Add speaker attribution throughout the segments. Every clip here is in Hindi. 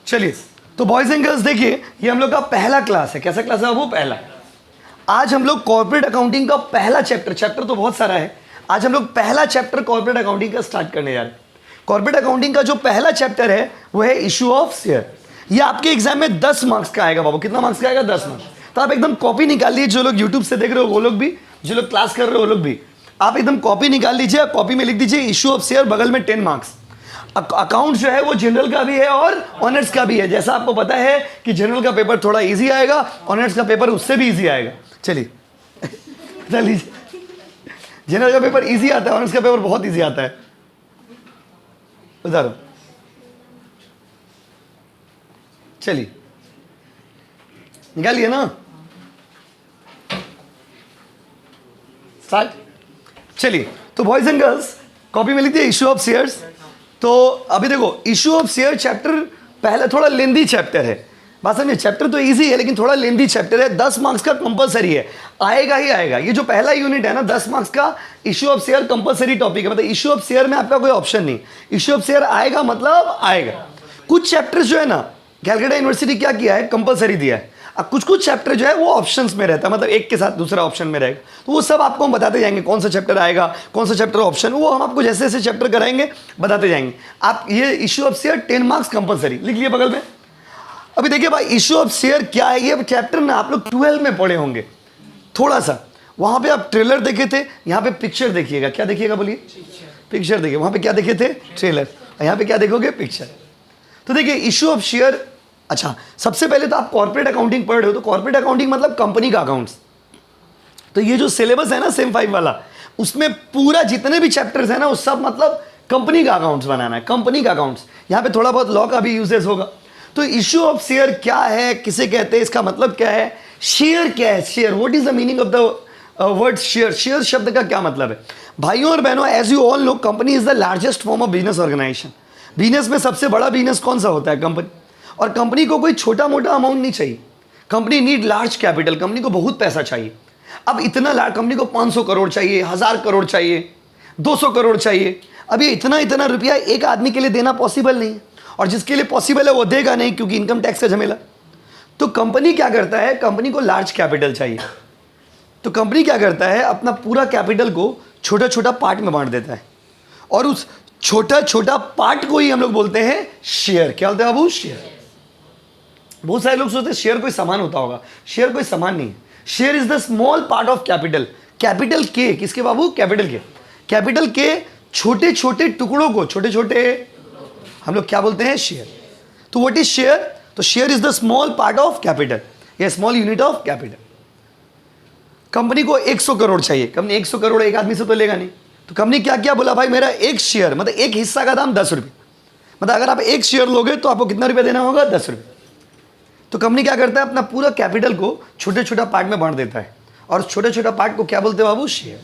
Speaker 1: चलिए, तो बॉयज एंड गर्ल्स देखिए, ये हम लोग का पहला क्लास है। कैसा क्लास है वो? पहला। आज हम लोग कॉर्पोरेट अकाउंटिंग का पहला चैप्टर तो बहुत सारा है, आज हम लोग पहला चैप्टर कॉर्पोरेट अकाउंटिंग का स्टार्ट करने जा रहे हैं। कॉर्पोरेट अकाउंटिंग का जो पहला चैप्टर है वो है इशू ऑफ शेयर। ये आपके एग्जाम में 10 मार्क्स का आएगा बाबू। कितना मार्क्स का आएगा? 10 मार्क्स। तो आप एकदम कॉपी निकाल लीजिए, जो लोग यूट्यूब से देख रहे हो वो लोग भी, जो लोग क्लास कर रहे हो वो लोग भी, आप एकदम कॉपी निकाल लीजिए। कॉपी में लिख दीजिए इशू ऑफ शेयर, बगल में 10 मार्क्स। अकाउंट जो है वो जनरल का भी है और ऑनर्स का भी है। जैसा आपको पता है कि जनरल का पेपर थोड़ा इजी आएगा, ऑनर्स का पेपर उससे भी इजी आएगा। चलिए चलिए, जनरल का पेपर इजी आता है, ऑनर्स का पेपर बहुत इजी आता है। बता रहा हूं, चलिए निकालिए ना, स्टार्ट। चलिए, तो बॉयज एंड गर्ल्स कॉपी में लिखिए इशू ऑफ शेयर्स। तो अभी देखो, इशू ऑफ शेयर चैप्टर पहले थोड़ा लेंदी चैप्टर है। बात समझिए, चैप्टर तो इजी है लेकिन थोड़ा लेंदी चैप्टर है। 10 मार्क्स का कंपलसरी है, आएगा ही आएगा। ये जो पहला यूनिट है ना, 10 मार्क्स का issue of share compulsory topic है। मतलब इशू ऑफ शेयर में आपका कोई ऑप्शन नहीं, इशू ऑफ शेयर आएगा मतलब आएगा। कुछ चैप्टर्स जो है ना, कैलकाटा यूनिवर्सिटी क्या किया है, कंपलसरी दिया है। अब कुछ कुछ चैप्टर जो है वो ऑप्शंस में रहता है, मतलब एक के साथ दूसरा ऑप्शन में रहेगा। तो वो सब आपको हम बताते जाएंगे, कौन सा चैप्टर आएगा, कौन सा चैप्टर ऑप्शन, वो हम आपको जैसे जैसे चैप्टर कराएंगे बताते जाएंगे। आप ये issue of share 10 marks compulsory लिख लिए बगल में। अभी देखिए भाई, इशू ऑफ शेयर क्या है, ये चैप्टर ना आप लोग 12 में पढ़े होंगे थोड़ा सा। वहां पे आप ट्रेलर देखे थे, यहाँ पे पिक्चर देखिएगा। क्या देखिएगा बोलिए? पिक्चर देखिए। वहां पे क्या देखे थे? ट्रेलर। यहाँ पे क्या देखोगे? पिक्चर। तो देखिए इशू ऑफ शेयर, अच्छा सबसे पहले तो आप कॉर्पोरेट अकाउंटिंग पढ़ रहे हो, तो कॉर्पोरेट अकाउंटिंग मतलब कंपनी का अकाउंट्स। तो ये जो सिलेबस है ना सेम 5 वाला, उसमें पूरा जितने भी चैप्टर्स है ना, उस सब मतलब कंपनी का अकाउंट्स बनाना है, कंपनी का अकाउंट्स। यहाँ पे थोड़ा बहुत लॉ का भी यूजेस होगा। तो इशू ऑफ शेयर क्या है, किसे कहते हैं, इसका मतलब क्या है, शेयर क्या है, share, what is the meaning of the word share. Share शब्द का क्या मतलब है? भाइयों और बहनों, as you all know, company is the largest form of business organisation. Business में सबसे बड़ा बिजनेस कौन सा होता है? कंपनी। और कंपनी को कोई छोटा मोटा अमाउंट नहीं चाहिए, company need large capital. Company को बहुत पैसा चाहिए। अब इतना लार्ज, कंपनी को 500 करोड़ चाहिए, 1000 करोड़ चाहिए, 200 करोड़ चाहिए। अब ये इतना इतना रुपया एक आदमी के लिए देना पॉसिबल नहीं है, और जिसके लिए पॉसिबल है वो देगा नहीं, क्योंकि इनकम टैक्स का झमेला। तो कंपनी क्या करता है, कंपनी को लार्ज कैपिटल चाहिए। तो कंपनी क्या करता है, अपना पूरा कैपिटल को छोटा छोटा पार्ट में बांट देता है, और उस छोटा छोटा पार्ट को ही हम लोग बोलते हैं शेयर। क्या बोलते हैं बाबू? शेयर। बहुत सारे लोग सोचते हैं शेयर कोई सामान होता होगा। शेयर कोई सामान नहीं है। Share is the small part of capital. Capital के किसके बाबू? कैपिटल के। कैपिटल के छोटे छोटे टुकड़ों को, छोटे छोटे हम लोग क्या बोलते हैं? शेयर। तो व्हाट इज शेयर? तो share is the small part of capital, या small unit of capital. Company को 100 करोड़ चाहिए। कंपनी 100 करोड़ एक आदमी से तो लेगा नहीं। तो कंपनी क्या क्या बोला, भाई मेरा एक शेयर मतलब एक हिस्सा का दाम 10 रुपये। मतलब अगर आप एक शेयर लोगे तो आपको कितना रुपया देना होगा? 10 रुपये। तो कंपनी क्या करता है, अपना पूरा कैपिटल को छोटे छोटा पार्ट में बांट देता है, और छोटे छोटा पार्ट को क्या बोलते हैं बाबू? शेयर।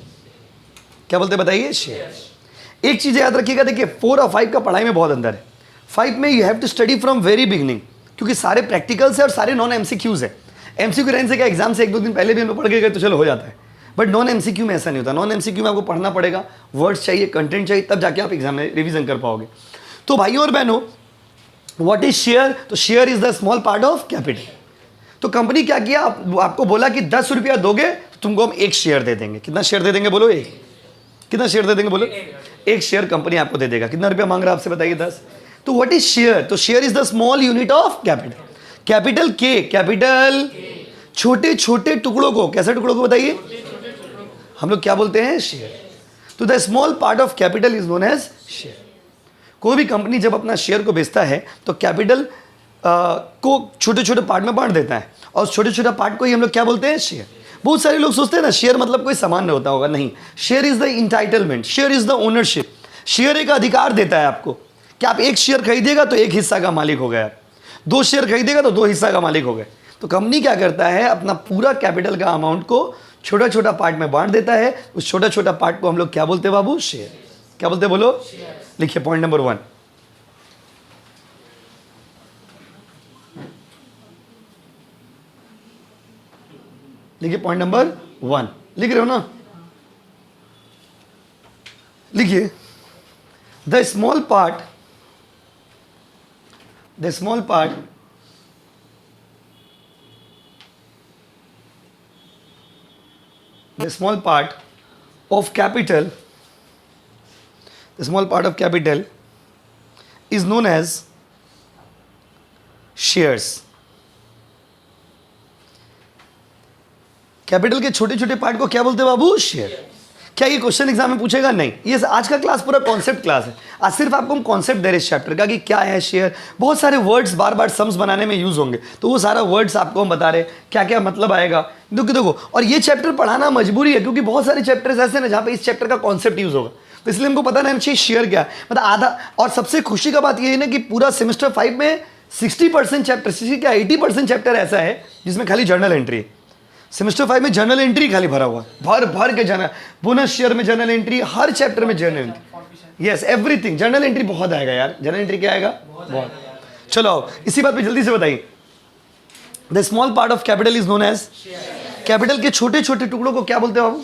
Speaker 1: क्या बोलते हैं बताइए? शेयर। एक चीज याद रखिएगा, देखिए 4 और 5 का पढ़ाई में बहुत अंदर है। 5 में you have to study from very beginning, क्योंकि सारे प्रैक्टिकल्स है और सारे नॉन एमसीक्यूज है। एमसीक्यू रहने से क्या, एग्जाम से 1-2 दिन पहले भी हम लोग पढ़ के गए तो चलो हो जाता है, बट नॉन एमसीक्यू में ऐसा नहीं होता। नॉन एमसीक्यू में आपको पढ़ना पड़ेगा, वर्ड्स चाहिए, कंटेंट चाहिए, तब जाके आप एग्जाम में रिविजन कर पाओगे। तो भाइयों और बहनों, व्हाट इज शेयर? तो share is the small part of capital. तो कंपनी क्या किया, आपको बोला कि 10 रुपया दोगे तो तुमको हम एक शेयर दे देंगे। कितना शेयर दे देंगे बोलो? एक। कितना शेयर दे देंगे बोलो? एक शेयर कंपनी आपको दे देगा। कितना रुपया मांग रहा है आपसे बताइए? 10। तो व्हाट इज शेयर? तो share is the small unit of capital. Capital के, कैपिटल छोटे छोटे टुकड़ों को, कैसे टुकड़ों को बताइए? हम लोग क्या बोलते हैं? शेयर। तो the small part of capital is known as share. कोई भी कंपनी जब अपना शेयर को बेचता है तो कैपिटल को छोटे छोटे पार्ट में बांट देता है, और छोटे छोटे पार्ट को ही हम लोग क्या बोलते हैं? शेयर। बहुत सारे लोग सोचते हैं ना शेयर मतलब कोई सामान नहीं होता होगा। नहीं, share is the entitlement, share is the ownership. Share एक अधिकार देता है आपको कि आप एक शेयर खरीदेगा तो एक हिस्सा का मालिक हो गया, 2 शेयर खरीदेगा तो 2 हिस्सा का मालिक हो गए। तो कंपनी क्या करता है, अपना पूरा कैपिटल का अमाउंट को छोटा छोटा पार्ट में बांट देता है। उस छोटा छोटा पार्ट को हम लोग क्या बोलते हैं बाबू? शेयर। क्या बोलते हैं बोलो? लिखिए पॉइंट नंबर 1। लिखिए पॉइंट नंबर 1। लिख रहे हो ना? लिखिए the small part the small part of capital, the small part of capital is known as shares. Capital के छोटे छोटे पार्ट को क्या बोलते हैं बाबू? शेयर. क्या ये क्वेश्चन एग्जाम में पूछेगा? नहीं. ये आज का क्लास पूरा कॉन्सेप्ट क्लास है. आज सिर्फ आपको हम कॉन्सेप्ट दे रहे इस चैप्टर का कि क्या है शेयर. बहुत सारे वर्ड्स बार बार सम्स बनाने में यूज होंगे, तो वो सारा वर्ड्स आपको हम बता रहे क्या क्या मतलब आएगा. देखो, और ये चैप्टर पढ़ाना मजबूरी है, क्योंकि बहुत सारे चैप्टर्स ऐसे ना जहाँ पे इस चैप्टर का कॉन्सेप्ट यूज होगा. तो इसलिए हमको पता नहीं चाहिए शेयर क्या है. मतलब आधा. और सबसे खुशी का बात ये है ना कि पूरा सेमेस्टर 5 में 60% चैप्टर, क्या 80% चैप्टर ऐसा है जिसमें खाली जर्नल एंट्री है. सेमेस्टर 5 में जर्नल एंट्री खाली भरा हुआ, भर के जर्नल. बोनस शेयर में जर्नल एंट्री, हर चैप्टर में journal entry. Yes, everything journal entry बहुत आएगा यार. जर्नल एंट्री क्या आएगा? बहुत. चलो आओ इसी बात पे जल्दी से बताइए. The small part of capital is known as. Capital के छोटे छोटे टुकड़ों को क्या बोलते हो बाबू?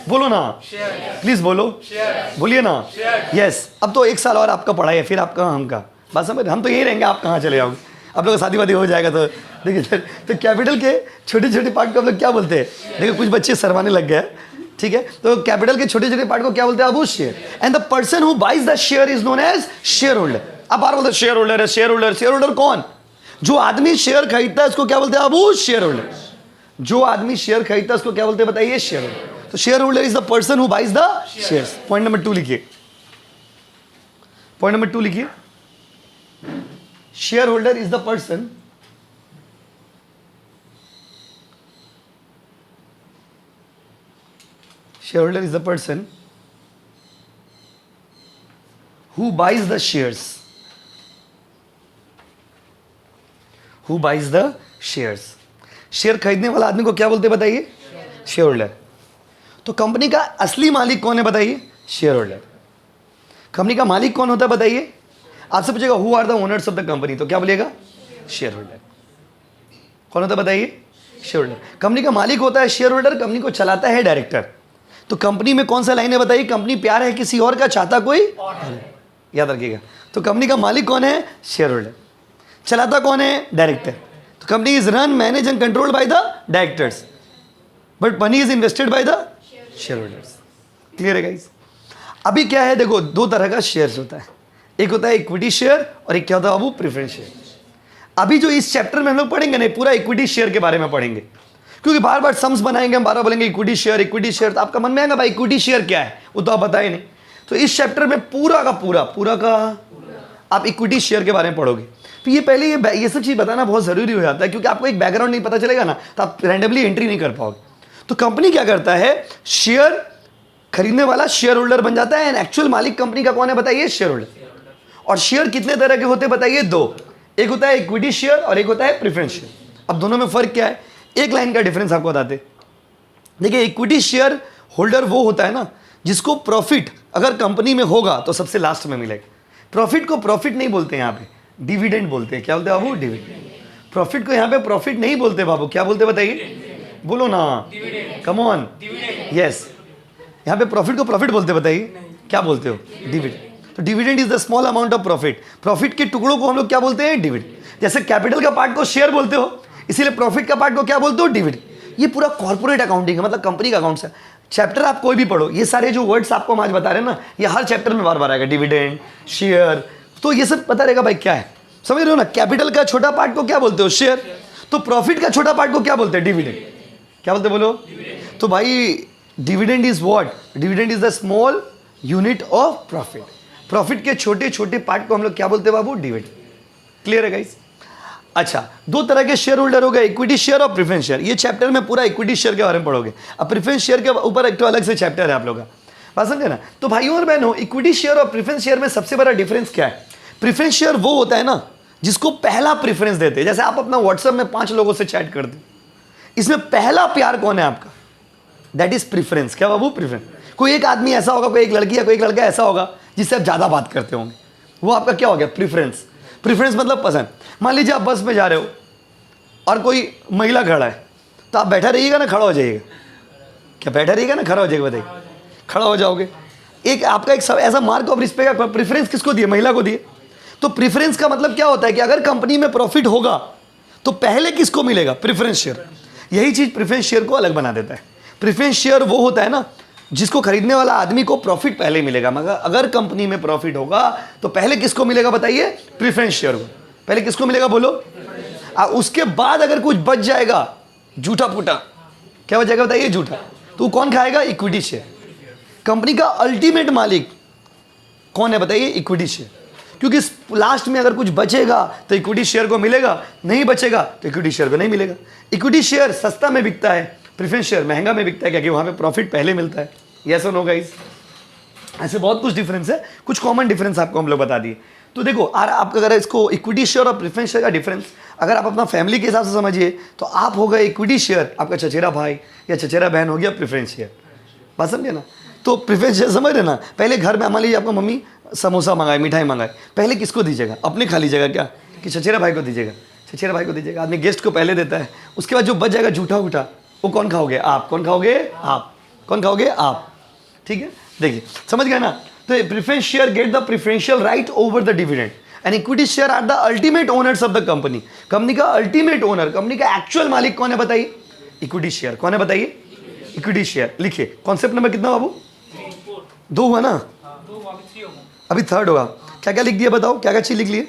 Speaker 1: बोलो ना, प्लीज बोलो, बोलिए ना. यस. अब तो 1 साल और आपका पढ़ाई है, फिर आपका हम का बस. हम तो यही रहेंगे, आप कहाँ चले जाओगे? आप लोग शादी वादी हो जाएगा तो देखिए. तो कैपिटल के छोटे छोटे पार्ट को हम लोग क्या बोलते हैं? देखिए कुछ बच्चे शर्माने लग गए. ठीक है, तो कैपिटल के छोटे छोटे पार्ट को क्या बोलते हैं? अबू share. And the person who buys the share is known as share holder. अब बार बोलते शेयर होल्डर है, शेयर होल्डर. शेयर होल्डर कौन? जो आदमी शेयर खरीदता है उसको क्या बोलते हैं? अबू शेयर होल्डर. जो आदमी शेयर खरीदता है उसको क्या बोलते हैं बताइए? Share holder. तो share holder is the person who buys the shares. Point number 2 लिखिए. पॉइंट नंबर 2 लिखिए. shareholder is the person who buys the shares. Share खरीदने वाला आदमी को क्या बोलते हैं बताइए? Share holder. तो कंपनी का असली मालिक कौन है बताइए? Share holder. कंपनी का मालिक कौन होता है बताइए? आपसे पूछेगा who are the owners of the company, तो क्या बोलिएगा? Share holder. कौन होता है बताइए? Share holder. कंपनी का मालिक होता है शेयर होल्डर. कंपनी को चलाता है डायरेक्टर. तो कंपनी में कौन सा लाइन है बताइए? कंपनी प्यार है किसी और का, चाहता कोई याद रखिएगा. तो कंपनी का मालिक कौन है? Share holder. चलाता कौन है? डायरेक्टर. तो company is run, manage and controlled by the directors, but money is invested by the share holders. Clear है गाइस? अभी क्या है देखो, 2 तरह का शेयर्स होता है. एक होता है इक्विटी शेयर और एक क्या होता है बाबू? Preference share. अभी जो इस चैप्टर में हम लोग पढ़ेंगे ना, पूरा इक्विटी शेयर के बारे में पढ़ेंगे, क्योंकि बार बार सम्स बनाएंगे हम, बार बार बोलेंगे इक्विटी शेयर इक्विटी शेयर, तो आपका मन में आएगा भाई इक्विटी शेयर क्या है, वो तो आप बताए नहीं. तो इस चैप्टर में पूरा का आप इक्विटी शेयर के बारे में पढ़ोगे. तो ये पहले ये सब चीज़ बताना बहुत ज़रूरी हो जाता है, क्योंकि आपको एक बैकग्राउंड नहीं पता चलेगा ना तो आप रैंडमली एंट्री नहीं कर पाओगे. तो कंपनी क्या करता है? शेयर खरीदने वाला शेयर होल्डर बन जाता है. एंड एक्चुअल मालिक कंपनी का कौन है बताइए? Share holder. और शेयर कितने तरह के होते हैं बताइए? 2. एक होता है इक्विटी शेयर और एक होता है प्रेफरेंस शेयर. अब दोनों में फर्क क्या है? एक लाइन का डिफरेंस आपको बताते. देखिए इक्विटी शेयर होल्डर वो होता है ना जिसको प्रॉफिट अगर कंपनी में होगा तो सबसे लास्ट में मिलेगा. प्रॉफिट को प्रॉफिट नहीं बोलते यहाँ पे, डिविडेंड बोलते हैं. क्या बोलते हैं बाबू? डिविडेंड. प्रॉफिट को यहाँ पे प्रॉफिट नहीं बोलते बाबू. क्या बोलते बताइए? बोलो ना, कम ऑन. यस, यहाँ पे प्रॉफिट को प्रॉफिट बोलते बताइए? क्या बोलते हो? डिविडेंड. तो dividend is the small amount of profit. Profit के टुकड़ों को हम लोग क्या बोलते हैं? डिविडेंड. जैसे कैपिटल का पार्ट को शेयर बोलते हो, इसीलिए प्रॉफिट का पार्ट को क्या बोलते हो? डिविडेंड. ये पूरा कॉर्पोरेट अकाउंटिंग है, मतलब कंपनी का अकाउंट्स है. चैप्टर आप कोई भी पढ़ो, ये सारे जो वर्ड्स आपको हम आज बता रहे हैं ना, ये हर चैप्टर में बार बार आएगा. डिविडेंड, शेयर, तो ये सब पता रहेगा भाई क्या है. समझ रहे हो ना? कैपिटल का छोटा पार्ट को क्या बोलते हो? शेयर. तो प्रॉफिट का छोटा पार्ट को क्या बोलते हैं? डिविडेंड. क्या बोलते बोलो? तो भाई dividend is what? Dividend is the small unit of profit. Profit के छोटे छोटे पार्ट को हम लोग क्या बोलते हैं बाबू? डिविडेंड. क्लियर है गाइस? अच्छा, 2 तरह के शेयर होल्डर हो गए, इक्विटी शेयर और प्रेफरेंस शेयर. ये चैप्टर में पूरा इक्विटी शेयर के बारे में पढ़ोगे. अब प्रेफरेंस शेयर के ऊपर एक तो अलग से चैप्टर है आप लोग का. बात समझे ना? तो भाइयों और बहनों, इक्विटी शेयर और प्रेफरेंस शेयर में सबसे बड़ा डिफरेंस क्या है? प्रेफरेंस शेयर वो होता है ना जिसको पहला प्रेफरेंस देते हैं. जैसे आप अपना व्हाट्सएप में 5 लोगों से चैट करते, इसमें पहला प्यार कौन है आपका? That is preference. क्या बाबू? प्रेफरेंस. कोई एक आदमी ऐसा होगा, कोई एक लड़की या कोई एक लड़का ऐसा होगा जिससे आप ज़्यादा बात करते होंगे, वो आपका क्या हो गया? प्रेफरेंस. प्रेफरेंस मतलब पसंद. मान लीजिए आप बस में जा रहे हो और कोई महिला खड़ा है, तो आप बैठा रहिएगा ना खड़ा हो जाइएगा? क्या बैठा रहिएगा ना खड़ा हो जाएगा? बताइए. खड़ा हो जाओगे. एक आपका एक सब ऐसा मार्क ऑफ रिस्पेक्ट, प्रेफरेंस किसको दिए? महिला को दिए. तो प्रेफरेंस का मतलब क्या होता है कि अगर कंपनी में प्रॉफिट होगा तो पहले किसको मिलेगा? Preference share. यही चीज प्रेफरेंस शेयर को अलग बना देता है। प्रेफरेंस शेयर वो होता है ना जिसको खरीदने वाला आदमी को प्रॉफिट पहले मिलेगा, मगर अगर कंपनी में प्रॉफिट होगा तो पहले किसको मिलेगा बताइए? प्रेफरेंस शेयर को। पहले किसको मिलेगा बोलो? उसके बाद अगर कुछ बच जाएगा झूठा फूटा, क्या बच जाएगा बताइए? झूठा। तो कौन खाएगा? Equity share. कंपनी का अल्टीमेट मालिक कौन है बताइए? Equity share. क्योंकि लास्ट में अगर कुछ बचेगा तो इक्विटी शेयर को मिलेगा, नहीं बचेगा तो इक्विटी शेयर को नहीं मिलेगा। इक्विटी शेयर सस्ता में बिकता है, प्रेफरेंस शेयर महंगा में बिकता है, क्योंकि वहां पे प्रॉफिट पहले मिलता है। यस और नो गाइस? ऐसे बहुत कुछ डिफरेंस है, कुछ कॉमन डिफरेंस आपको हम लोग बता दिए। तो देखो आप अगर इसको इक्विटी शेयर और प्रेफरेंस शेयर का डिफरेंस अगर आप अपना फैमिली के हिसाब से समझिए तो आप हो गए इक्विटी शेयर, आपका चचेरा भाई या चचेरा बहन हो गया प्रेफरेंस शेयर। बात समझे ना? तो प्रेफरेंस शेयर समझ रहे ना? पहले घर में मान लीजिए आपका मम्मी समोसा मंगाए, मिठाई मंगाए, पहले किसको दीजिएगा? अपने खा लीजिएगा क्या? कि चचेरा भाई को दीजिएगा? चचेरा भाई को दीजिएगा। आदमी गेस्ट को पहले देता है, उसके बाद जो बच जाएगा झूठा उठा वो कौन खाओगे? आप। कौन खाओगे? आप। कौन खाओगे? आप। ठीक है, देखिए समझ गए ना? तो preference share get the preferential right over the dividend and equity share are the ultimate owners of the company. Company का अल्टीमेट ओनर, कंपनी का एक्चुअल मालिक कौन है बताइए? Equity share. कौन है बताइए? Equity share. लिखिए कॉन्सेप्ट नंबर कितना बाबू? 2 हुआ ना? अभी 3rd होगा। क्या क्या लिख दिया बताओ? क्या क्या चीज लिख लिए?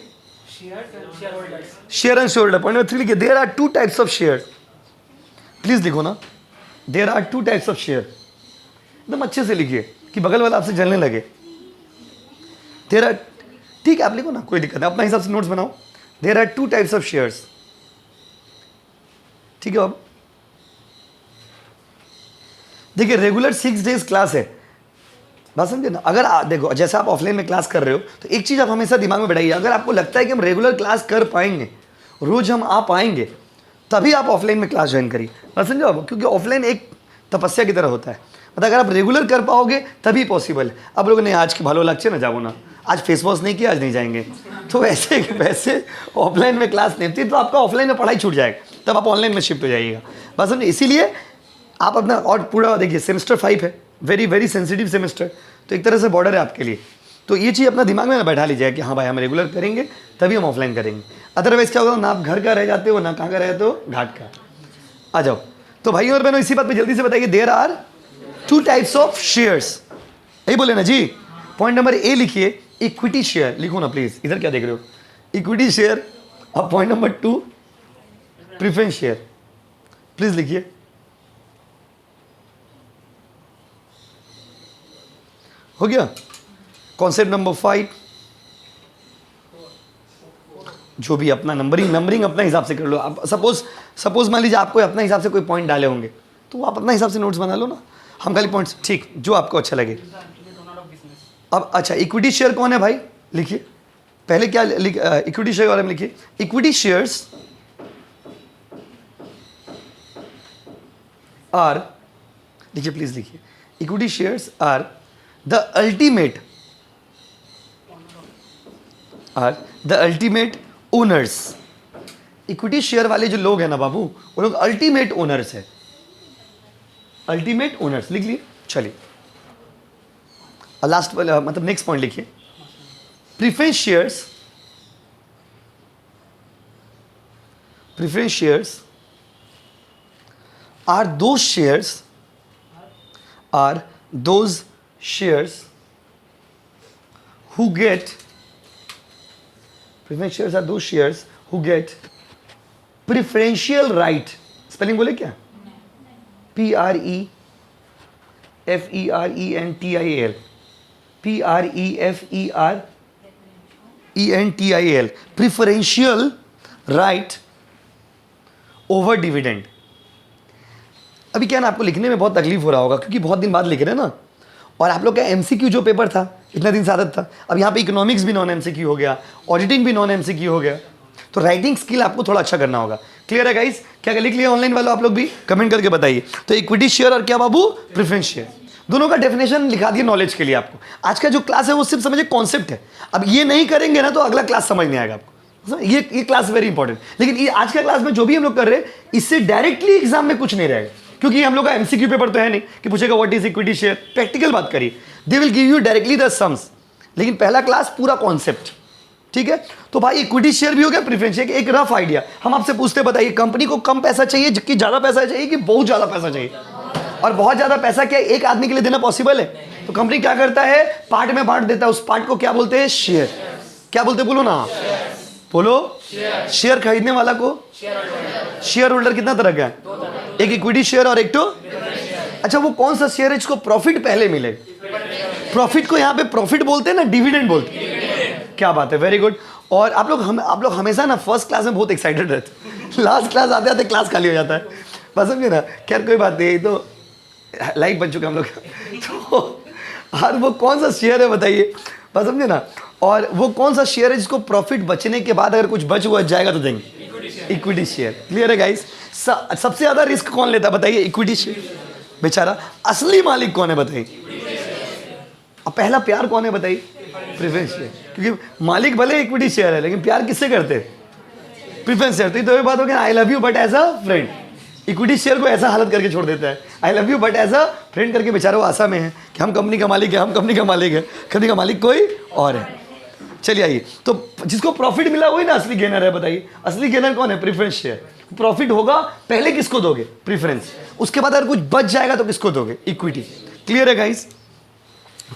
Speaker 1: Share and share holder. Point number 3 लिखिए, there are 2 types of share. Please लिखो ना, there are 2 types of share. एकदम अच्छे से लिखिए कि बगल वाला आपसे जलने लगे। देयर आर, ठीक है आप लिखो ना, कोई दिक्कत नहीं, अपना हिसाब से नोट्स बनाओ। There are 2 types of shares. ठीक है बाबू? देखिए रेगुलर 6 डेज क्लास है, बात समझे ना? अगर देखो जैसे आप ऑफलाइन में क्लास कर रहे हो तो एक चीज़ आप हमेशा दिमाग में बैठाइए, अगर आपको लगता है कि हम रेगुलर क्लास कर पाएंगे, रोज हम आ पाएंगे, तभी आप ऑफलाइन में क्लास ज्वाइन करिए। बात समझो आप? क्योंकि ऑफलाइन एक तपस्या की तरह होता है, मतलब अगर आप रेगुलर कर पाओगे तभी पॉसिबल है। अब लोग नहीं आज के भालो लगचे ना जाओ ना, आज फेस वॉश नहीं किया आज नहीं जाएंगे, तो वैसे ऑफलाइन में क्लास नहीं होती तो आपका ऑफलाइन में पढ़ाई छूट जाएगा, तब आप ऑनलाइन में शिफ्ट हो जाइएगा। बस समझे? इसीलिए आप अपना और पूरा देखिए सेमेस्टर 5 है, वेरी वेरी सेंसिटिव सेमेस्टर, तो एक तरह से बॉर्डर है आपके लिए। तो ये चीज़ अपना दिमाग में बैठा लीजिए कि हाँ भाई हम रेगुलर करेंगे तभी हम ऑफलाइन करेंगे, अदरवाइज क्या होगा ना आप घर का रह जाते हो ना कहाँ का रहते हो, घाट का। आ जाओ तो भाई और बहनों इसी बात पे जल्दी से बताइए, there are 2 types of shares. यही बोले ना जी? पॉइंट नंबर ए लिखिए, इक्विटी शेयर। लिखो ना प्लीज, इधर क्या देख रहे हो? Equity share. अब point number 2 preference share. Please लिखिए। हो गया? कॉन्सेप्ट नंबर 5, जो भी अपना नंबरिंग अपना हिसाब से कर लो। आप सपोज मान लीजिए आपको अपना हिसाब से कोई पॉइंट डाले होंगे तो आप अपना हिसाब से नोट्स बना लो ना, हम खाली पॉइंट्स, ठीक जो आपको अच्छा लगे। अब अच्छा इक्विटी शेयर कौन है भाई? लिखिए पहले क्या इक्विटी शेयर के बारे में लिखिए। इक्विटी शेयर्स आर, लिखिए प्लीज लिखिए, equity shares are the ultimate owners. Equity share वाले जो लोग हैं ना बाबू, वो लोग अल्टीमेट ओनर्स है। अल्टीमेट ओनर्स लिख लिए। चलिए लास्ट मतलब नेक्स्ट पॉइंट लिखिए, preference shares are those shares who get, preference shares are those shares who get preferential right। Spelling बोले क्या? PREFERENTIAL, PREFERENTIAL, preferential right over dividend। अभी क्या ना आपको लिखने में बहुत तकलीफ हो रहा होगा क्योंकि बहुत दिन बाद लिख रहे हैं ना, और आप लोग का एमसीक्यू जो पेपर था इतना दिन से आदत था, अब यहाँ पे इकोनॉमिक्स भी नॉन एमसीक्यू हो गया, ऑडिटिंग भी नॉन एमसीक्यू हो गया, तो राइटिंग स्किल आपको थोड़ा अच्छा करना होगा। क्लियर है गाइस? क्या लिख लिया ऑनलाइन वालों आप लोग भी? कमेंट करके बताइए। तो इक्विटी शेयर और क्या बाबू? प्रेफरेंस शेयर, दोनों का डेफिनेशन लिखा दिया नॉलेज के लिए आपको। आज का जो क्लास है वो सिर्फ समझिए कॉन्सेप्ट है, अब ये नहीं करेंगे ना तो अगला क्लास समझ नहीं आएगा आपको। ये क्लास वेरी इंपॉर्टेंट, लेकिन ये आज का क्लास में जो भी हम लोग कर रहे हैं इससे डायरेक्टली एग्जाम में कुछ नहीं रहेगा, क्योंकि हम लोग का एमसीक्यू पेपर तो है नहीं कि पूछेगा what is equity share. Practical बात करिए, they will give you directly the sums, लेकिन पहला क्लास पूरा कॉन्सेप्ट। ठीक है। तो भाई इक्विटी शेयर भी हो गया, प्रेफरेंस शेयर, एक रफ आइडिया। हम आपसे पूछते बताइए कंपनी को कम पैसा चाहिए कि ज़्यादा पैसा चाहिए कि बहुत ज़्यादा पैसा चाहिए? और बहुत ज़्यादा पैसा क्या एक आदमी के लिए देना पॉसिबल है? तो कंपनी क्या करता है, पार्ट में बांट देता है, उस पार्ट को क्या बोलते हैं, शेयर। क्या बोलते हैं, बोलो ना, बोलो। शेयर खरीदने वाला को शेयर होल्डर कितना तरह का है, एक इक्विटी शेयर और एक तो, अच्छा वो कौन सा शेयर है जिसको प्रॉफिट पहले मिले? प्रॉफिट को यहाँ पे प्रॉफिट बोलते हैं ना, डिविडेंड बोलते हैं। क्या बात है, वेरी गुड। और आप लोग हमेशा ना फर्स्ट क्लास में बहुत एक्साइटेड रहते, लास्ट क्लास आते आते क्लास खाली हो जाता है, बस समझे ना। खैर कोई बात नहीं, तो लाइव बन चुके हम लोग। तो और वो कौन सा शेयर है बताइए, बस समझे ना। और वो कौन सा शेयर है जिसको प्रॉफिट बचने के बाद अगर कुछ बच हुआ जाएगा तो देंगे, इक्विटी शेयर। क्लियर है गाइस? सबसे ज्यादा रिस्क कौन लेता है बताइए, इक्विटी शेयर। बेचारा असली मालिक कौन है बताइए? अब पहला प्यार कौन है बताइए, प्रेफरेंस शेयर। क्योंकि मालिक भले इक्विटी शेयर है लेकिन प्यार किससे करते हैं, प्रेफरेंस शेयर। तो ये बात हो गया, I love you but as a friend. Equity share को ऐसा हालत करके छोड़ देता है, I love you but as a friend करके बेचारा वो आशा में है कि हम कंपनी का मालिक है, हम कंपनी का मालिक है, कंपनी का मालिक कोई और है। चलिए आइए, तो जिसको प्रॉफिट मिला वही ना असली गेनर है बताइए। असली गेनर कौन है, प्रेफरेंस शेयर। प्रॉफिट होगा पहले किसको दोगे, प्रेफरेंस, उसके बाद अगर कुछ बच जाएगा तो किसको दोगे, इक्विटी। क्लियर है गाइस?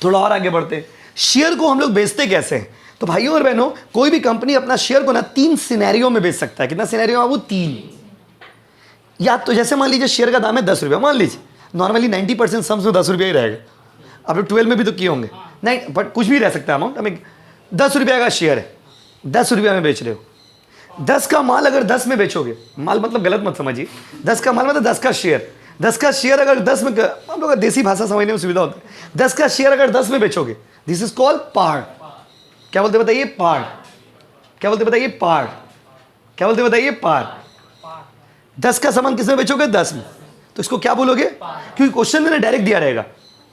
Speaker 1: थोड़ा और आगे बढ़ते हैं, शेयर को हम लोग बेचते कैसे हैं? तो भाइयों और बहनों, कोई भी कंपनी अपना शेयर को ना 3 सिनेरियो में बेच सकता है। कितना सिनेरियो है वो, 3। या तो जैसे मान लीजिए शेयर का दाम है 10 रुपया, मान लीजिए नॉर्मली 90% सम्स में 10 रुपया ही रहेगा। आप लोग 12 में भी तो किए होंगे, नहीं बट कुछ भी रह सकता है अमाउंट। हमें 10 रुपया का शेयर है, 10 रुपया में बेच रहे हो। 10 का माल अगर 10 में बेचोगे, माल मतलब गलत मत समझिए, 10 का माल मतलब 10 का शेयर। 10 का शेयर अगर 10 में, हम लोग देसी भाषा समझने में सुविधा होता है, 10 का शेयर अगर 10 में बेचोगे, दिस इज कॉल्ड पार्ट। क्या बोलते बताइए, पार्ट। क्या बोलते बताइए, पार्ट। क्या बोलते बताइए, पार्ट। 10 का सामान किस में बेचोगे, 10 में, तो इसको क्या बोलोगे? क्योंकि क्वेश्चन में डायरेक्ट दिया रहेगा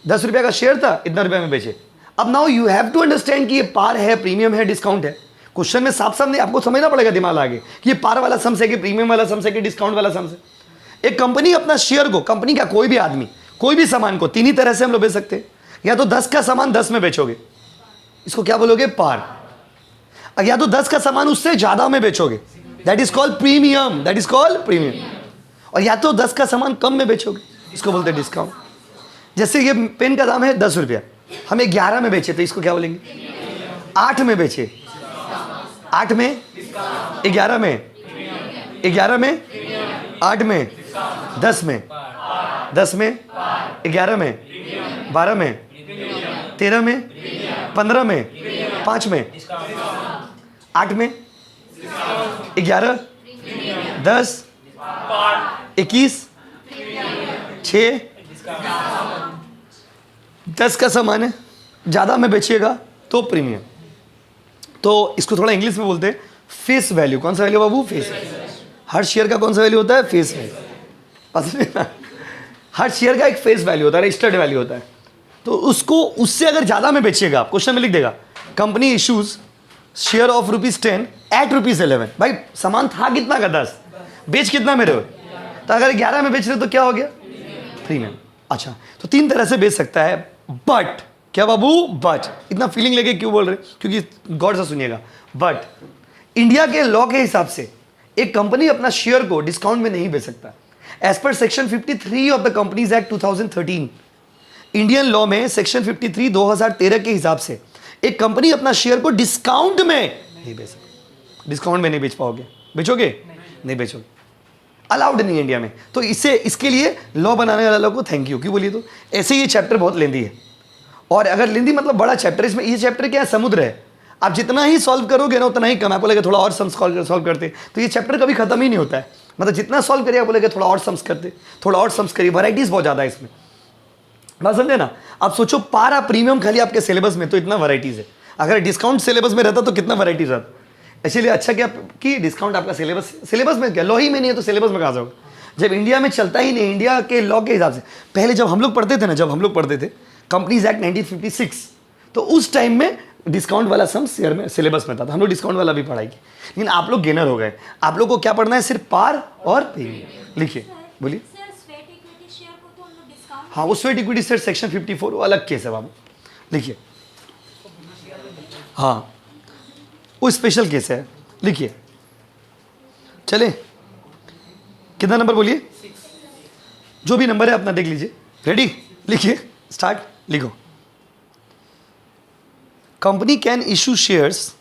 Speaker 1: 10 रुपया का शेयर था, इतना रुपया में बेचे। अब now you have to understand कि ये पार है, प्रीमियम है, डिस्काउंट है। क्वेश्चन में साफ साफ नहीं, आपको समझना पड़ेगा दिमाग आगे कि ये पार वाला सम्स है कि प्रीमियम वाला सम्स है कि डिस्काउंट वाला सम्स है। एक कंपनी अपना शेयर को, कंपनी का कोई भी आदमी कोई भी सामान को 3 ही तरह से हम लोग बेच सकते हैं। या तो 10 का सामान 10 में बेचोगे, इसको क्या बोलोगे, पार। या तो 10 का सामान उससे ज्यादा में बेचोगे, that is called premium, that is called premium. और या तो 10 का सामान कम में बेचोगे, इसको बोलते हैं डिस्काउंट। जैसे ये पेन का दाम है 10 रुपया, हम 11 में बेचे तो इसको क्या बोलेंगे, 8 में बेचे, 8 में, 11 में, 11 में, 8 में, 10 में, 10 में, 11 में, 12 में, 13 में, 15 में, 5 में, 8 में, 11, 10, 21, 6, 10 का सामान है, ज़्यादा में बेचिएगा तो प्रीमियम। तो इसको थोड़ा इंग्लिश में बोलते हैं फेस वैल्यू। कौन सा वैल्यू बाबू, फेस। हर शेयर का कौन सा वैल्यू होता है, फेस वैल्यू। हर शेयर का एक फेस वैल्यू होता है, रजिस्टर्ड वैल्यू होता है। तो उसको उससे अगर ज़्यादा में बेचिएगा, क्वेश्चन में लिख देगा company issues share of ₹10 at ₹11। भाई सामान था कितना का, 10, बेच कितना में रहे हो, तो अगर 11 में बेच रहे हो तो क्या हो गया, प्रीमियम। अच्छा, तो 3 तरह से बेच सकता है। बट क्या बाबू, बट इतना फीलिंग लेके क्यों बोल रहे, क्योंकि गौर से सुनिएगा। बट इंडिया के लॉ के हिसाब से एक कंपनी अपना शेयर को डिस्काउंट में नहीं बेच सकता। As per section 53 of the companies act 2013, Indian law में सेक्शन 53 2013 के हिसाब से एक कंपनी अपना शेयर को डिस्काउंट में नहीं बेच सकती। डिस्काउंट में नहीं बेच पाओगे, बेचोगे नहीं बेचोगे, अलाउड नहीं इंडिया में। तो इसके लिए लॉ बनाने वालों को थैंक यू। क्यों बोलिए तो ऐसे ये चैप्टर बहुत लेंदी है, और अगर लेंदी मतलब बड़ा चैप्टर, इसमें ये चैप्टर क्या है, समुद्र है। आप जितना ही सॉल्व करोगे ना उतना ही कम। आपको लगे थोड़ा और सम्स सॉल्व करते, तो ये चैप्टर कभी खत्म ही नहीं होता है। मतलब जितना सॉल्व करिए आपको लगे थोड़ा और सम्स करते, थोड़ा और सम्स करिए, वैराइटीज बहुत ज़्यादा है इसमें, बात समझे ना। आप सोचो पारा प्रीमियम खाली आपके सिलेबस में तो इतना वैराइटीज है, अगर डिस्काउंट सिलेबस में रहता तो कितना वैराइटीज रहता। इसलिए अच्छा क्या कि डिस्काउंट आपका सिलेबस में क्या, लॉ ही में नहीं है तो सिलेबस में कहाँ से होगा, जब इंडिया में चलता ही नहीं, इंडिया के लॉ के हिसाब से। पहले जब हम लोग पढ़ते थे ना, जब हम लोग पढ़ते थे कंपनीज एक्ट 1956, तो उस टाइम में डिस्काउंट वाला सम शेयर में सिलेबस में था, तो हम लोग डिस्काउंट वाला भी पढ़ाई की। लेकिन आप लोग गेनर हो गए, आप लोग को क्या पढ़ना है, सिर्फ पार और प्रीमियम। लिखिए, बोलिए। हाँ, वो स्वेट इक्विटी शेयर सेक्शन 54 वो अलग केस है बाबू, लिखिए। हाँ वो स्पेशल केस है, लिखिए। चले, कितना नंबर बोलिए? जो भी नंबर है अपना देख लीजिए। रेडी? लिखिए, स्टार्ट, लिखो। Company can issue shares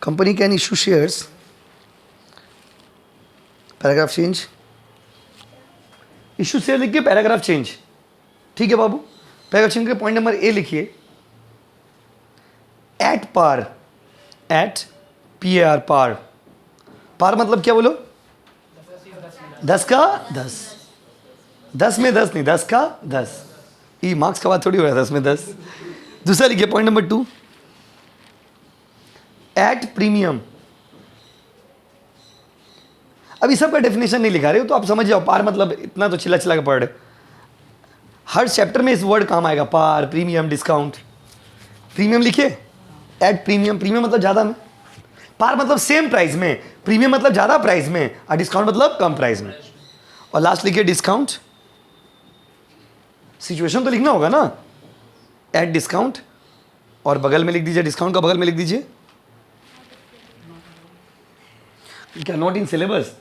Speaker 1: company can issue shares, paragraph change, issue share लिखिए, पैराग्राफ चेंज। ठीक है बाबू, पैराग्राफ चेंज के पॉइंट नंबर ए लिखिए, एट पार, एट PAR, पार। पार मतलब क्या बोलो? 10 का 10, 10 में 10 नहीं, 10 का 10। ये मार्क्स का बात थोड़ी हो रहा है, 10 में 10। दूसरा लिखिए पॉइंट नंबर 2, एट प्रीमियम। अब इस सब का डेफिनेशन नहीं लिखा रहे हो तो आप समझ जाओ, पार मतलब इतना तो चिल्ला चिल्ला के पढ़ रहे। हर चैप्टर में इस वर्ड काम आएगा, पार, प्रीमियम, डिस्काउंट। प्रीमियम लिखिए, एट प्रीमियम, प्रीमियम मतलब ज़्यादा में, पार मतलब सेम प्राइस में, प्रीमियम मतलब ज़्यादा प्राइस में, और डिस्काउंट मतलब कम प्राइस में। और लास्ट लिखिए डिस्काउंट, सिचुएशन तो लिखना होगा ना, एट डिस्काउंट, और बगल में लिख दीजिए, डिस्काउंट का बगल में लिख दीजिए क्या, नॉट इन सिलेबस,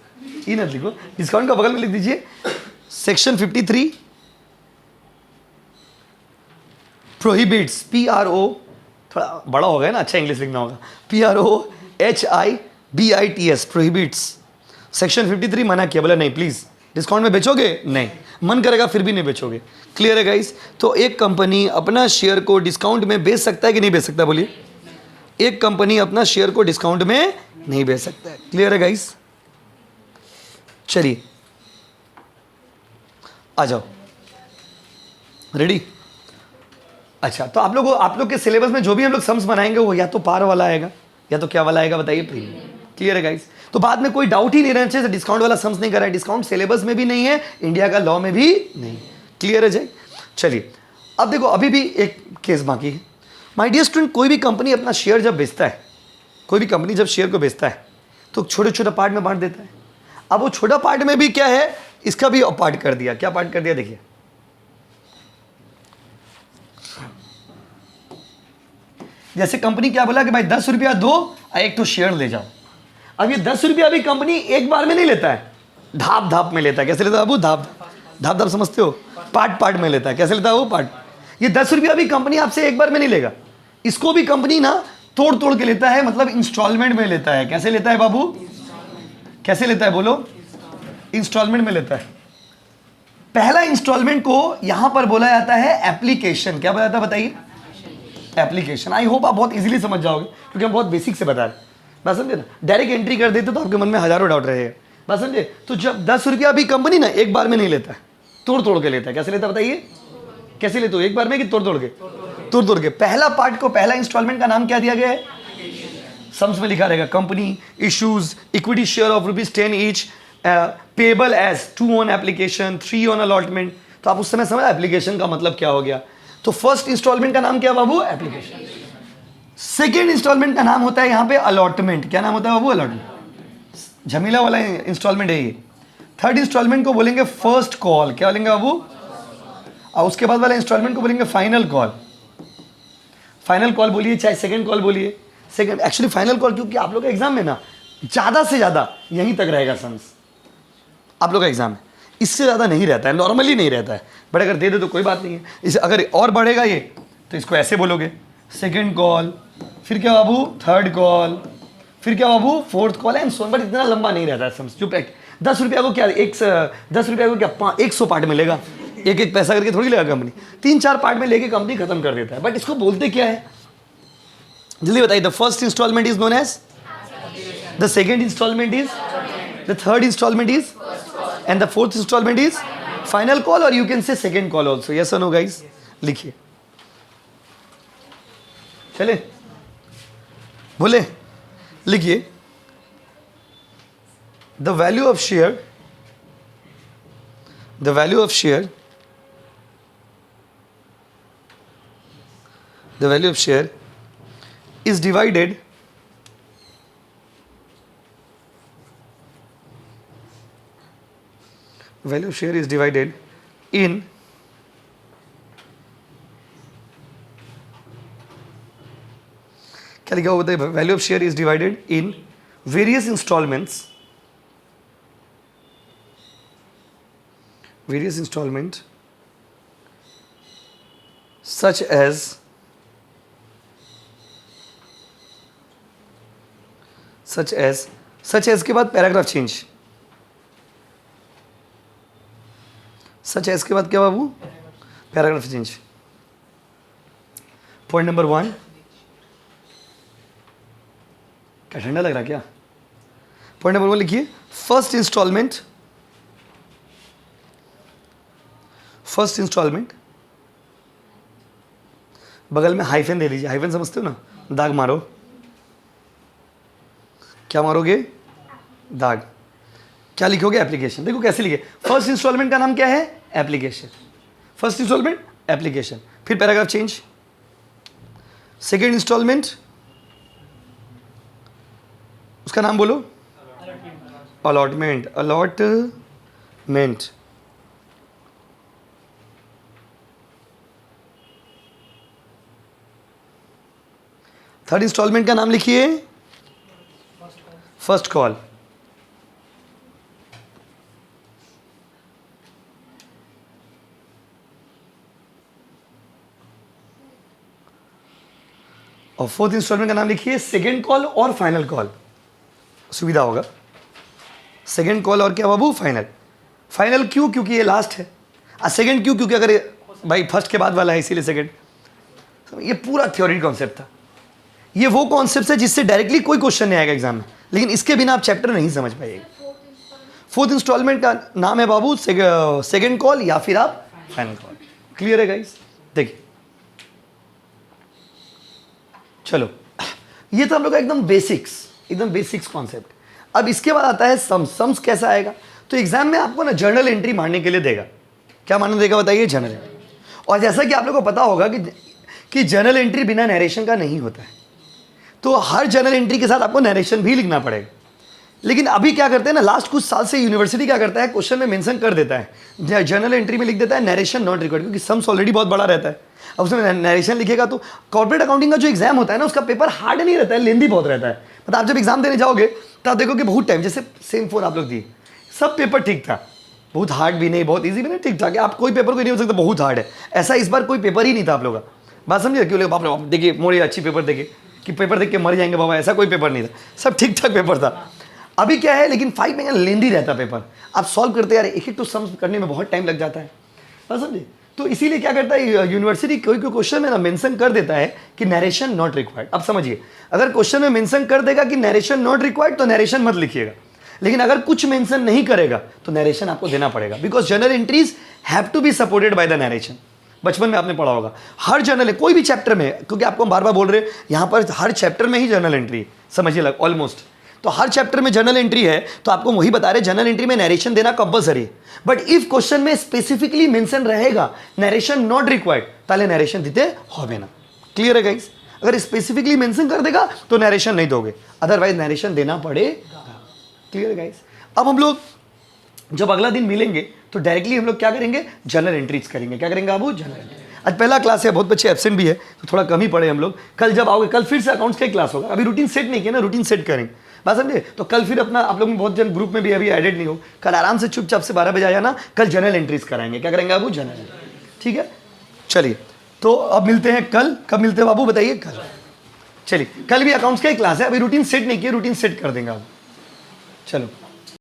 Speaker 1: ये ना लिखो, डिस्काउंट का बगल में लिख दीजिए सेक्शन 53 प्रोहिबिट्स, PRO, थोड़ा बड़ा हो गया ना, अच्छा इंग्लिश लिखना होगा, PROHIBITS, प्रोहिबिट्स। सेक्शन 53 मना किया, बोला नहीं प्लीज डिस्काउंट में बेचोगे नहीं, मन करेगा फिर भी नहीं बेचोगे। क्लियर है गाइस? तो एक कंपनी अपना शेयर को डिस्काउंट में बेच सकता है कि नहीं बेच सकता? बोलिए, एक कंपनी अपना शेयर को डिस्काउंट में नहीं बेच सकता है। क्लियर है गाइस? चलिए आ जाओ, रेडी? अच्छा, तो आप लोग के सिलेबस में जो भी हम लोग सम्स बनाएंगे वो या तो पार वाला आएगा या तो क्या वाला आएगा, बताइए, प्रीमियम। क्लियर है गाइस? तो बाद में कोई डाउट ही नहीं रहना चाहिए डिस्काउंट वाला सम्स नहीं कर रहा है, डिस्काउंट सिलेबस में भी नहीं है, इंडिया का लॉ में भी नहीं। क्लियर है जय? चलिए अब देखो, अभी भी एक केस बाकी है। माय डियर स्टूडेंट, कोई भी कंपनी अपना शेयर जब बेचता है, कोई भी कंपनी जब शेयर को बेचता है तो छोटे छोटे पार्ट में बांट देता है। अब वो छोटा पार्ट में भी क्या है, इसका भी पार्ट कर दिया। क्या पार्ट कर दिया? देखिए, जैसे कंपनी क्या बोला कि भाई 10 रुपया दो और एक तो शेयर ले जाओ। अब ये 10 रुपया भी कंपनी एक बार में नहीं लेता है, धाप धाप में लेता है। कैसे लेता है बाबू? धाप धाप समझते हो? पार्ट पार्ट में लेता है। कैसे लेता है वो? पार्ट। ये 10 रुपया भी कंपनी आपसे एक बार में नहीं लेगा, इसको भी कंपनी ना तोड़ तोड़ के लेता है, मतलब इंस्टॉलमेंट में लेता है। कैसे लेता है बाबू? कैसे लेता है बोलो? इंस्टॉलमेंट में लेता है। पहला इंस्टॉलमेंट को यहां पर बोला जाता है एप्लीकेशन। क्या बोला जाता है बताइए? एप्लीकेशन। आई होप आप बहुत इजीली समझ जाओगे क्योंकि हम बहुत बेसिक से बता रहे हैं। बात समझे ना? डायरेक्ट एंट्री कर देते तो आपके मन में हजारों डाउट रहेगा। बात समझे? तो जब 10 रुपया भी कंपनी ना एक बार में नहीं लेता है, तोड़ तोड़ के लेता है। कैसे लेता है बताइए? कैसे लेते हो? एक बार में कि तोड़ तोड़ के? तोड़ तोड़ के। पहला पार्ट को, पहला इंस्टॉलमेंट का नाम क्या दिया गया है? सम्स में लिखा रहेगा, company issues equity share of ₹10 each payable as 2 on application, 3 on allotment. तो आप उस समय समझ एप्लीकेशन का मतलब क्या हो गया। तो फर्स्ट इंस्टॉलमेंट का नाम क्या बाबू? एप्लीकेशन। सेकेंड इंस्टॉलमेंट का नाम होता है यहां पे अलॉटमेंट। क्या नाम होता है बाबू? अलॉटमेंट। झमीला वाला इंस्टॉलमेंट है ये। थर्ड इंस्टॉलमेंट को बोलेंगे फर्स्ट कॉल। क्या बोलेंगे बाबू? और उसके बाद वाला इंस्टॉलमेंट को बोलेंगे फाइनल कॉल। फाइनल कॉल बोलिए चाहे सेकंड कॉल बोलिए। सेकंड एक्चुअली फाइनल कॉल, क्योंकि आप लोग का एग्जाम में ना ज्यादा से ज्यादा यहीं तक रहेगा सम्स। आप लोग का एग्जाम है, इससे ज़्यादा नहीं रहता है, नॉर्मली नहीं रहता है। बट अगर दे दे तो कोई बात नहीं है। इसे अगर और बढ़ेगा ये तो इसको ऐसे बोलोगे, सेकंड कॉल, फिर क्या बाबू? थर्ड कॉल, फिर क्या बाबू? Fourth call and so on. But इतना लंबा नहीं रहता है सम्स। जो 10 रुपया को क्या 10 रुपया को क्या 100 पार्ट मिलेगा? एक एक पैसा करके थोड़ी लेगा कंपनी, 3-4 पार्ट में लेके कंपनी खत्म कर देता है। बट इसको बोलते क्या है जल्दी बताइए? The first instalment is known as, the second instalment is, the third instalment is, and the fourth installment is final call, or you can say second call also. Yes or no guys? लिखिए, चले बोले, लिखिए, the value of share, the value of share, the value of share is divided value of share is divided in क्या लिखा हुआ बताइए? Value of share is divided in various instalments, various instalment such as के बाद पैराग्राफ चेंज, सच एज के बाद क्या बाबू? Paragraph change. पॉइंट नंबर 1, क्या ठंडा लग रहा क्या? पॉइंट नंबर 1 लिखिए, फर्स्ट इंस्टॉलमेंट बगल में हाइफन दे दीजिए। हाइफन समझते हो ना? दाग मारो। क्या मारोगे? दाग। क्या लिखोगे? एप्लीकेशन। देखो कैसे लिखे, फर्स्ट इंस्टॉलमेंट का नाम क्या है? एप्लीकेशन। फर्स्ट इंस्टॉलमेंट एप्लीकेशन, फिर पैराग्राफ चेंज। सेकेंड इंस्टॉलमेंट, उसका नाम बोलो। अलॉटमेंट। थर्ड इंस्टॉलमेंट का नाम लिखिए फर्स्ट कॉल। और फोर्थ इंस्टॉलमेंट का नाम लिखिए सेकेंड कॉल और फाइनल कॉल। सुविधा होगा। सेकेंड कॉल और क्या बाबू? फाइनल क्यों? क्योंकि ये लास्ट है। सेकेंड क्यों? क्योंकि अगर भाई फर्स्ट के बाद वाला है इसीलिए सेकेंड। ये पूरा थ्योरी कॉन्सेप्ट था। ये वो कॉन्सेप्ट है जिससे डायरेक्टली कोई क्वेश्चन नहीं आएगा एग्जाम में, लेकिन इसके बिना आप चैप्टर नहीं समझ पाइएगा। फोर्थ इंस्टॉलमेंट का नाम है बाबू सेकेंड कॉल या फिर आप फाइनल कॉल। क्लियर है गाइस? देखिए चलो, ये तो हम लोग का एकदम बेसिक्स कॉन्सेप्ट। अब इसके बाद आता है सम्स कैसा आएगा? तो एग्जाम में आपको ना जर्नल एंट्री मारने के लिए देगा। क्या मारने देगा बताइए? Journal entry. और जैसा कि आप लोगों को पता होगा कि जर्नल एंट्री बिना नरेशन का नहीं होता है, तो हर जर्नल एंट्री के साथ आपको नरेशन भी लिखना पड़ेगा। लेकिन अभी क्या करते हैं ना, लास्ट कुछ साल से यूनिवर्सिटी क्या करता है, क्वेश्चन में मेंशन कर देता है, जर्नल एंट्री में लिख देता है नरेशन नॉट रिक्वायर्ड, क्योंकि सम्स ऑलरेडी बहुत बड़ा रहता है। अब उसमें नरेशन लिखेगा तो कॉर्पोरेट अकाउंटिंग का जो एग्जाम होता है ना, उसका पेपर हार्ड नहीं रहता है, लेंदी बहुत रहता है। मतलब आप जब एग्जाम देने जाओगे तो आप देखोगे बहुत टाइम, जैसे सेम 4 आप लोग दिए, सब पेपर ठीक था, बहुत हार्ड भी नहीं बहुत ईजी भी नहीं, ठीक ठाक। आप कोई पेपर कोई नहीं हो सकता बहुत हार्ड है, ऐसा इस बार कोई पेपर ही नहीं था आप लोग का। बात समझिए? क्यों लोग बाप रे बाप देखिए मोड़ी अच्छी पेपर देखे कि पेपर देख के मर जाएंगे बाबा, ऐसा कोई पेपर नहीं था, सब ठीक ठाक पेपर था। अभी क्या है, लेकिन 5 में लेंदी रहता पेपर, आप सॉल्व करते यार एक तो सम करने में बहुत टाइम लग जाता है, बात समझे? तो इसीलिए क्या करता है यूनिवर्सिटी, कोई क्वेश्चन में ना मेंशन कर देता है कि नरेशन नॉट रिक्वायर्ड। अब समझिए, अगर क्वेश्चन में मेंशन कर देगा कि नरेशन नॉट रिक्वायर्ड तो नरेशन मत लिखिएगा, लेकिन अगर कुछ मेंशन नहीं करेगा तो नरेशन आपको देना पड़ेगा, because journal entries have to be supported by the narration. बचपन में आपने पढ़ा होगा, हर जर्नल कोई भी चैप्टर में, क्योंकि आपको हम बार बार बोल रहे हैं यहाँ पर हर चैप्टर में ही जर्नल एंट्री समझिए ऑलमोस्ट, तो हर चैप्टर में जर्नल एंट्री है, तो आपको वही बता रहे जर्नल एंट्री में नरेशन देना कंपलसरी है। बट इफ क्वेश्चन में स्पेसिफिकली मेंशन रहेगा नरेशन नॉट रिक्वायर्ड, ताले नरेशन देते होबे ना। क्लियर है गाइस? अगर स्पेसिफिकली मेंशन कर देगा तो नरेशन नहीं दोगे, अदरवाइज नरेशन देना पड़ेगा। क्लियर है गाइस? अब हम लोग जब अगला दिन मिलेंगे तो डायरेक्टली हम लोग क्या करेंगे, जर्नल एंट्रीज करेंगे। क्या करेंगे बाबू? Journal entry. आज पहला क्लास है, बहुत बच्चे एब्सेंट भी है, तो थोड़ा कम ही पढ़े हम लोग। कल जब आओगे, कल फिर से अकाउंट्स का ही क्लास होगा, अभी रूटीन सेट नहीं किया ना, रूटीन सेट करेंगे, बात समझे? तो कल फिर अपना आप लोग में बहुत जन ग्रुप में भी अभी एडेड नहीं हो, कल आराम से चुपचाप से 12 बजे आ जाना, कल जर्नल एंट्रीज कराएंगे। क्या करेंगे बाबू? Journal entry. ठीक है, चलिए तो अब मिलते हैं कल। कब मिलते हैं बाबू बताइए? कल। चलिए, कल भी अकाउंट्स का ही क्लास है, अभी रूटीन सेट नहीं किया, रूटीन सेट कर देंगे आप। चलो।